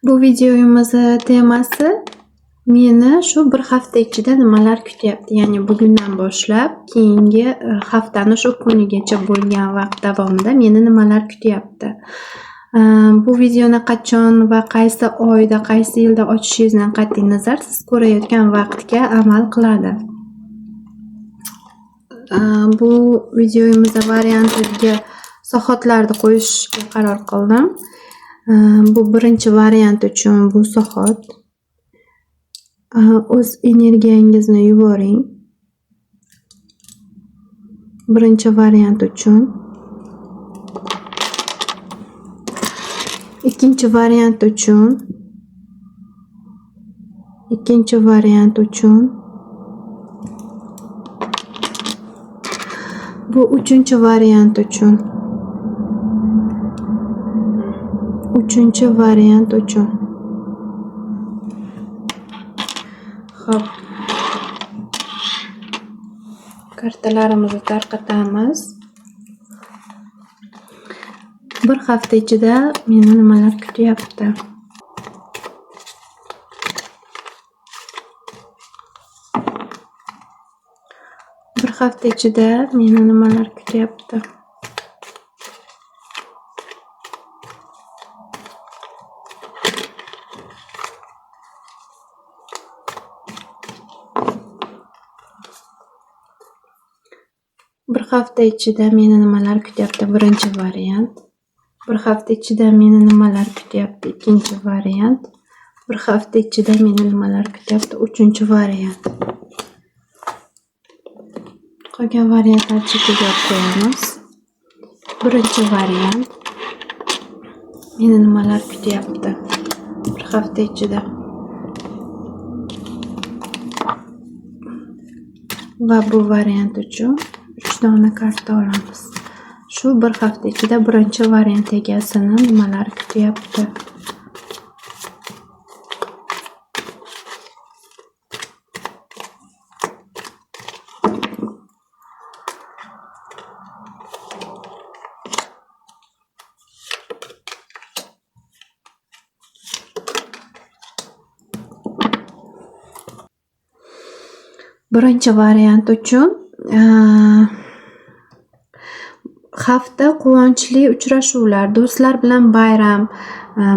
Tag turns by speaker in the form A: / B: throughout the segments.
A: Bu videomiz temasi meni shu bir hafta ichida nimalar kutyapti. Ya'ni bugundan boshlab keyingi haftani shu kunigacha bo'lgan vaqt davomida meni nimalar kutyapti. Bu videoni qachon va qaysi oyda, qaysi yilda ochishingizdan qat'iy nazar siz ko'rayotgan vaqtga amal qiladi. Bu videomiz variantiga soatlarni qo'yishga qaror qildim. Bu birinchi variant uchun bu soat. O'z energiyangizni yuboring. Birinchi variant uchun. Ikkinchi variant uchun. Ikkinchi variant uchun. Bu uchinchi variant uchun. Uchinchi variant uchun. Xo'p. Kartalarimizni tarqatamiz. Bir hafta ichida meni nimalar kutyapti? Bir hafta ichida meni nimalar kutyapti? Bir hafta ichida meni nimalar kutyapti? Birinchi variant. Bir hafta ichida meni nimalar kutyapti? Ikkinchi variant. Bir hafta ichida meni nimalar kutyapti? Uchinchi variant. Qolgan variantlar chetiga qo'yamiz. Birinchi variant. Meni nimalar kutyapti? Bir hafta ichida. Va bu variant uchun 3 dona karta olamiz. Shu bir hafta ichida birinchi variant egasini nimalar kutyapti? Birinchi variant uchun hafta quvonchli uchrashuvlar, do'stlar bilan bayram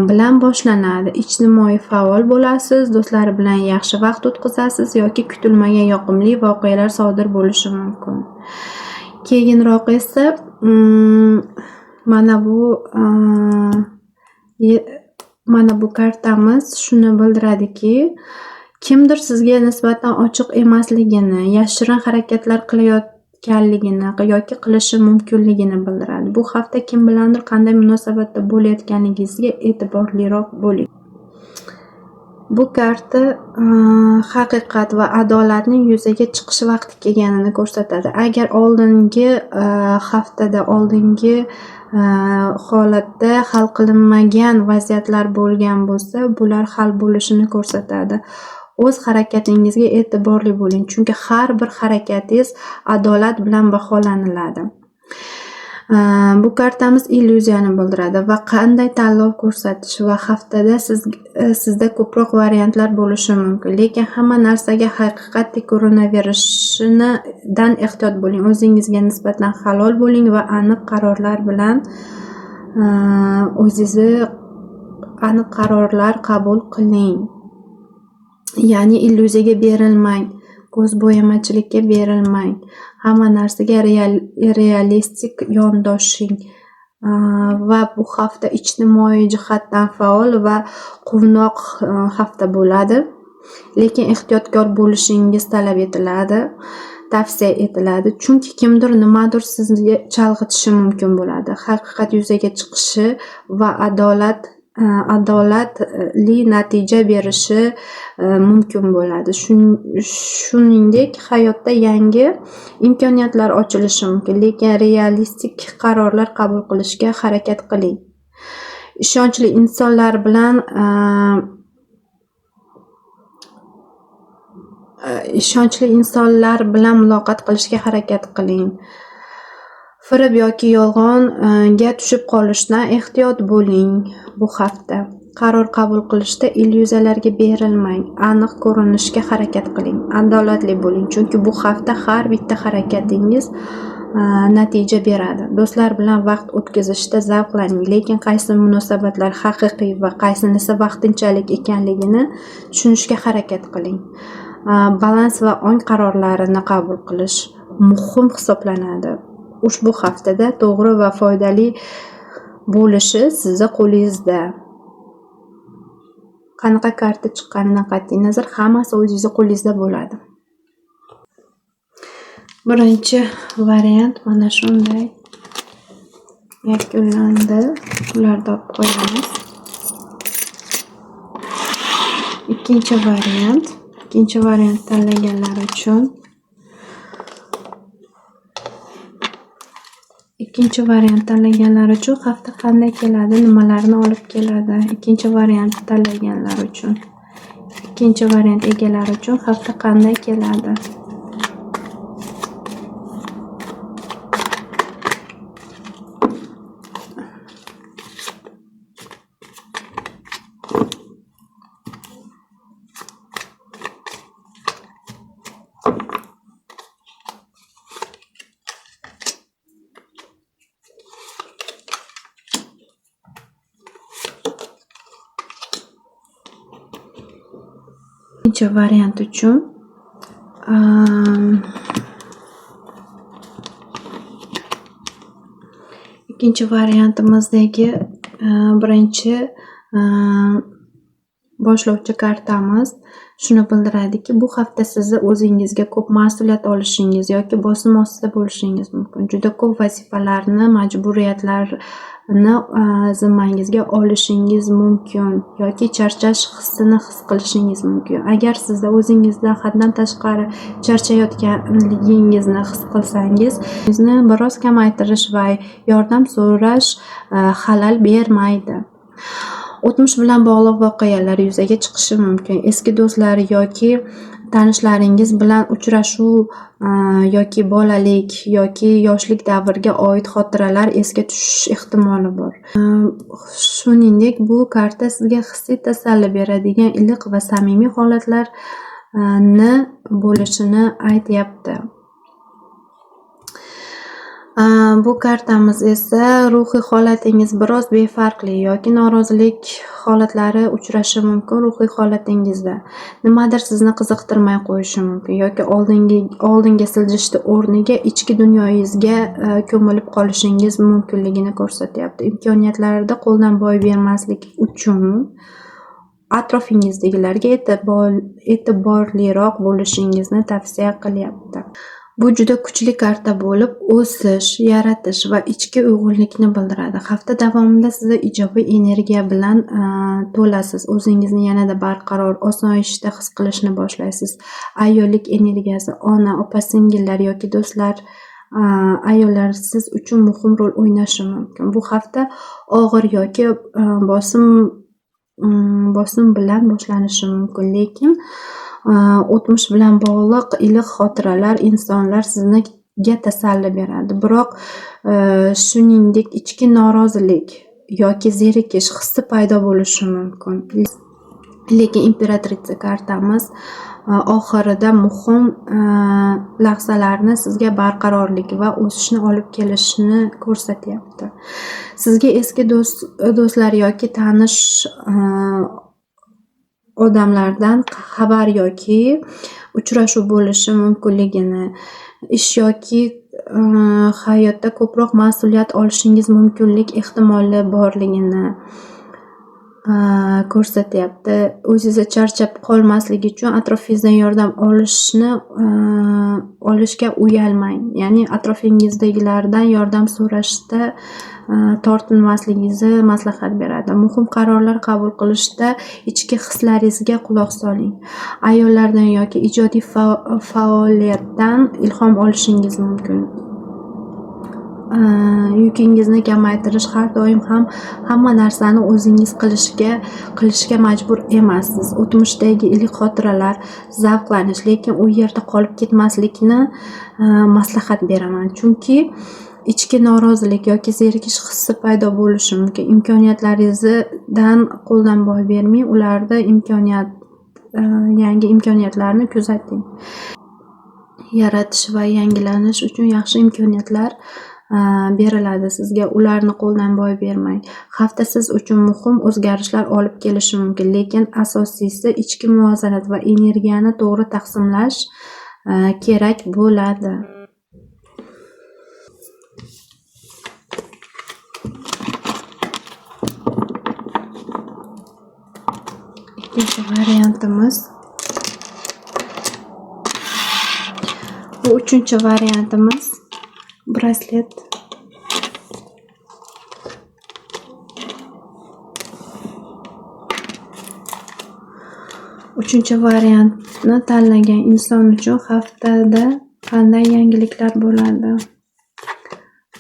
A: bilan boshlanadi. Ijtimoiy faol bo'lasiz, do'stlar bilan yaxshi vaqt o'tkazasiz yoki kutilmagan yoqimli voqealar sodir bo'lishi mumkin. Keyinroq esa mana bu kartamiz shuni bildiradiki, kimdir sizga nisbatan ochiq emasligini, yashirin harakatlar qilayotganligini yoki qilishi mumkinligini bildiradi. Bu hafta kim bilandir qanday munosabatda bo'layotganingizga e'tiborliroq bo'ling. Bu karta haqiqat va adolatning yuzaga chiqish vaqti kelganini ko'rsatadi. Agar oldingi haftada, oldingi holatda hal qilinmagan vaziyatlar bo'lgan bo'lsa, bular hal bo'lishini ko'rsatadi. O'z harakatingizga e'tiborli bo'ling, chunki har bir harakatingiz adolat bilan baholaniladi. Bu kartamiz illyuziyani bildiradi va qanday tanlov ko'rsatish va haftada sizda ko'proq variantlar bo'lishi mumkin, lekin hamma narsaga haqiqatdek ko'rinaverishidan ehtiyot bo'ling. O'zingizga nisbatan halol bo'ling va aniq qarorlar bilan aniq qarorlar qabul qiling. Ya'ni illyuziyaga berilmang, ko'zbo'yamachilikka berilmang. Hamma narsaga realistik yondoshing va bu hafta ijtimoiy jihatdan faol va quvnoq hafta bo'ladi. Lekin ehtiyotkor bo'lishingiz talab etiladi, tavsiya etiladi, chunki kimdir nimadir sizga chalg'itishi mumkin bo'ladi. Haqiqat yuzaga chiqishi va adolatli natija berishi mumkin bo'ladi. Shuningdek, hayotda yangi imkoniyatlar ochilishi mumkin, lekin realistik qarorlar qabul qilishga harakat qiling. Ishonchli insonlar bilan muloqot qilishga harakat qiling. firib yoki yolg'onga tushib qolishdan ehtiyot bo'ling bu hafta. qaror qabul qilishda illyuziyalarga berilmang, aniq ko'rinishga harakat qiling, adolatli bo'ling, chunki bu hafta har bitta harakatingiz natija beradi. Do'stlar bilan vaqt o'tkazishda zavqlaning, lekin qaysi munosabatlar haqiqiy va qaysinisi vaqtinchalik ekanligini tushunishga harakat qiling. Balans va ong qarorlarini qabul qilish muhim hisoblanadi. Ushbu haftada to'g'ri va foydali bo'lishi sizni qo'lingizda. Qanaqa karta chiqqanidan qat'iy nazar hammasi o'zingizning qo'lingizda bo'ladi. Birinchi variant mana shunday yakunlandi. Ularni olib qo'yamiz. Ikkinchi variant tanlaganlar uchun hafta qanday keladi, nimalarni olib keladi? Ikkinchi variant tanlaganlar uchun, ikkinchi variant egalari uchun hafta qanday keladi? Ikkinchi variant uchun ikkinchi variantimizdagi birinchi boshlovchi kartamiz shuni bildiradiki, bu hafta sizni o'zingizga ko'p mas'uliyat olishingiz yoki bosim ostida bo'lishingiz mumkin. Juda ko'p vazifalarni, majburiyatlarni zimmangizga olishingiz mumkin yoki charchash hissini his qilishingiz mumkin. Agar sizda o'zingizdan haddan tashqari charchayotganligingizni his qilsangiz, sizni biroz kamaytirish va yordam so'rash xalal bermaydi. O'tmish bilan bog'liq voqealar yuzaga chiqishi mumkin. Eski do'stlar yoki tanishlaringiz bilan uchrashuv yoki bolalik yoki yoshlik davriga oid xotiralar esga tushish ehtimoli bor. Shuningdek, bu karta sizga hissiy tasalli beradigan iliq va samimiy holatlarni bo'lishini aytyapti. Bu kartamiz esa ruhiy holatingiz biroz befarqli yoki norozilik holatlari uchrashi mumkin ruhiy holatingizda. Nimadir sizni qiziqtirmay qo'yishi mumkin yoki oldinga siljishni o'rniga ichki dunyoyingizga ko'milib qolishingiz mumkinligini ko'rsatyapti. Imkoniyatlarda qo'ldan boy bermaslik uchun atrofingizdagilarga e'tiborliroq bo'lishingizni tavsiya qilyapti. Bu juda kuchli karta bo'lib, o'sish, yaratish va ichki uyg'unlikni bildiradi. Hafta davomida siz ijobiy energiya bilan to'lasiz. O'zingizni yanada barqaror, osoyishta his qilishni boshlaysiz. Ayollik energiyasi, ona, opa-singillar yoki do'stlar, ayollar siz uchun muhim rol o'ynashi mumkin. Bu hafta og'ir yoki bosim bilan boshlanishi mumkin, lekin o'tmish bilan bog'liq iliq xotiralar, insonlar sizga tasalli beradi. Biroq shuningdek ichki norozilik yoki zerikish hissi paydo bo'lishi mumkin. Lekin imperatrica kartamiz oxirida muhim lahzalarni sizga barqarorlik va o'sishni olib kelishini ko'rsatyapti. Sizga eski do'stlar yoki tanish odamlardan xabar yoki uchrashuv bo'lishi mumkinligini, ish yoki hayotda ko'proq mas'uliyat olishingiz mumkinlik ehtimoli borligini ko'rsatyapti. O'zingizni charchab qolmaslik uchun atrofingizdan yordam olishga uyalmang. Ya'ni atrofingizdagilardan yordam so'rashda tortinmasligingizni maslahat beradi. Muhim qarorlar qabul qilishda ichki hislaringizga quloq soling. Ayollardan yoki ijodiy faoliyatdan ilhom olishingiz mumkin. Yukingizni kamaytirish, har doim ham hamma narsani o'zingiz qilishga majbur emassiz. O'tmishdagi iliq xotiralar, zavqlanish, lekin u yerda qolib ketmaslikni maslahat beraman. Chunki ichki norozilik yoki zerikish hissi paydo bo'lishi mumkin. Imkoniyatlaringizdan qo'ldan boy bermang, ularda yangi imkoniyatlarni kuzating. Yaratish va yangilanish uchun yaxshi imkoniyatlar beriladi sizga, ularni qo'ldan boy bermang. Hafta siz uchun muhim o'zgarishlar olib kelishi mumkin, lekin asosiysi ichki muvozanat va energiyani to'g'ri taqsimlash kerak bo'ladi. Ikkinchi variantimiz. Bu uchinchi variantimiz. Braslet. Uchinchi variantni tanlagan inson uchun haftada qanday yangiliklar bo'ladi?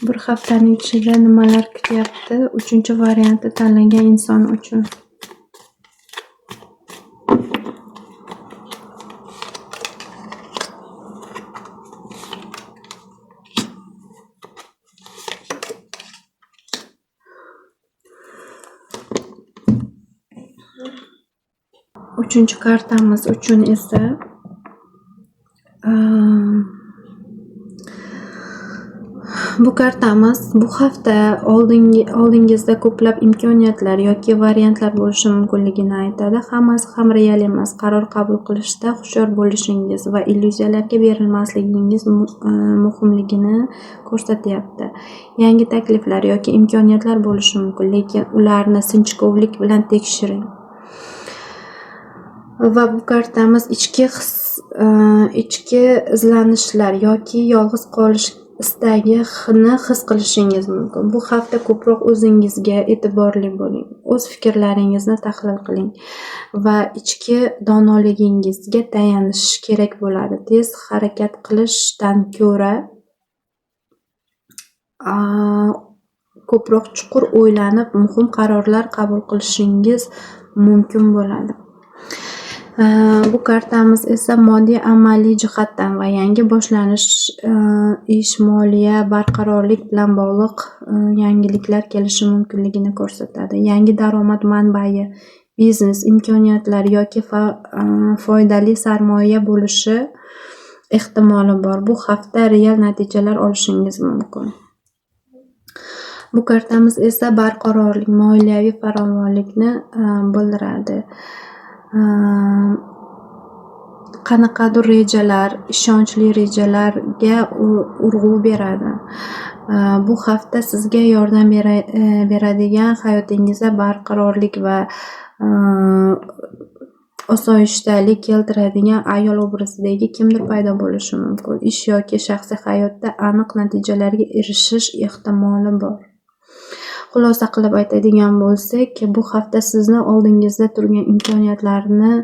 A: Bir haftaning ichida nimalar kutyapti? Uchinchi variantni tanlagan inson uchun. Uchinchi kartamiz uchun esa bu kartamiz bu hafta oldingizda ko'plab imkoniyatlar yoki variantlar bo'lishi mumkinligini aytadi. Hammasi ham real emas. Qaror qabul qilishda hushyor bo'lishingiz va illyuziyalarga berilmasligingiz muhimligini ko'rsatyapti. Yangi takliflar yoki imkoniyatlar bo'lishi mumkin, lekin ularni sinchkovlik bilan tekshiring. Va bu kartamiz ichki izlanishlar yoki yolg'iz qolish istagini his qilishingiz mumkin. Bu hafta ko'proq o'zingizga e'tiborli bo'ling. O'z fikrlaringizni tahlil qiling va ichki donoligingizga tayanish kerak bo'ladi. Tez harakat qilishdan ko'ra ko'proq chuqur o'ylanib, muhim qarorlar qabul qilishingiz mumkin bo'ladi. Bu kartamiz esa moddiy amaliy jihatdan va yangi boshlanish, ish, moliya, barqarorlik bilan bog'liq yangiliklar kelishi mumkinligini ko'rsatadi. Yangi daromad manbai, biznes imkoniyatlari yoki foydali sarmoya bo'lishi ehtimoli bor. Bu hafta real natijalar olishingiz mumkin. Bu kartamiz esa barqarorlik, moliyaviy farovonlikni bildiradi. Qanaqadir rejalar, ishonchli rejalarga urg'u beradi. Bu hafta sizga yordam beradigan, hayotingizda barqarorlik va osoyishtalik keltiradigan ayol obrazidagi kimdir paydo bo'lishi mumkin. Ish yoki shaxsiy hayotda aniq natijalarga erishish ehtimoli bor. Xulosa qilib aytadigan bo'lsak, bu hafta sizni oldingizda turgan imkoniyatlarni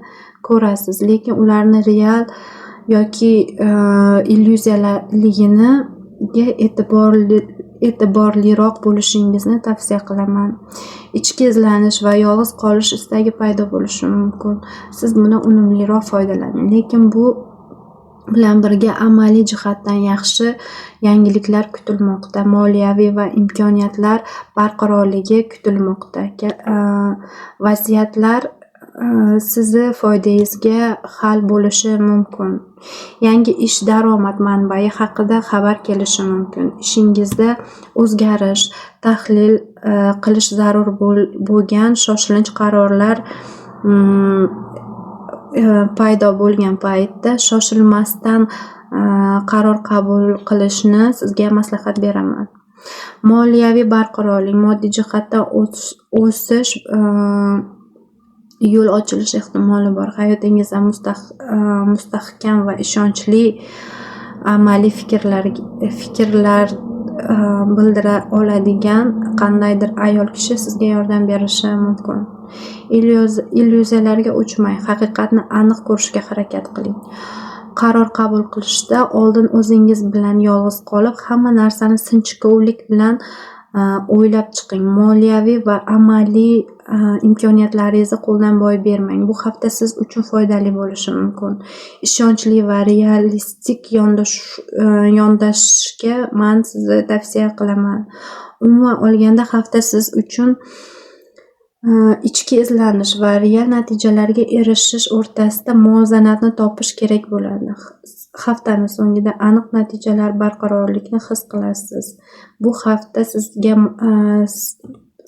A: ko'rasiz, lekin ularni real yoki illyuziyaligiga e'tiborliroq bo'lishingizni tavsiya qilaman. Ichki izlanish va yolg'iz qolish istagi paydo bo'lishi mumkin. Siz bundan unumliroq foydalaning, lekin bu bilan birga amaliy jihatdan yaxshi yangiliklar kutilmoqda. Moliyaviy va imkoniyatlar barqarorligi kutilmoqda. Vaziyatlar sizni foydangizga hal bo'lishi mumkin. Yangi ish, daromad manbai haqida xabar kelishi mumkin. Ishingizda o'zgarish, tahlil qilish zarur bo'lgan shoshilinch qarorlar paydo bo'lgan paytda shoshilmasdan qaror qabul qilishni sizga maslahat beraman. Moliyaviy barqarorlik, moddiy jihatdan o'sish, yo'l ochilish ehtimoli bor. Hayotingizda mustahkam va ishonchli amaliy fikrlar bildira oladigan qandaydir ayol kishi sizga yordam berishi mumkin. Illyuziyalarga uchmang, haqiqatni aniq ko'rishga harakat qiling. Qaror qabul qilishda oldin o'zingiz bilan yolg'iz qolib, hamma narsani sinchkovlik bilan o'ylab chiqing. Moliyaviy va amaliy imkoniyatlaringizni qo'ldan boy bermang. Bu hafta siz uchun foydali bo'lishi mumkin. Ishonchli va realistik yondashishga men sizni tavsiya qilaman. Umuman olganda hafta siz uchun ichki izlanish va real natijalarga erishish o'rtasida muvozanatni topish kerak bo'ladi. Haftaning so'ngida aniq natijalar, barqarorlikni his qilasiz. Bu hafta sizga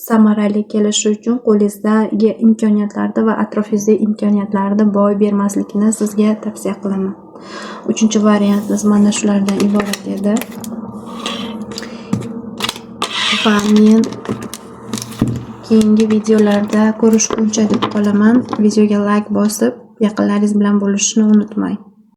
A: samarali kelishi uchun qo'lingizdagi imkoniyatlarni va atrofingizdagi imkoniyatlarni boy bermaslikni sizga tavsiya qilaman. 3-variantimiz mana shulardan iborat edi. Va men keyingi videolarda ko'rishguncha deb qolaman. Videoga like bosib, yaqinlaringiz bilan bo'lishni unutmang.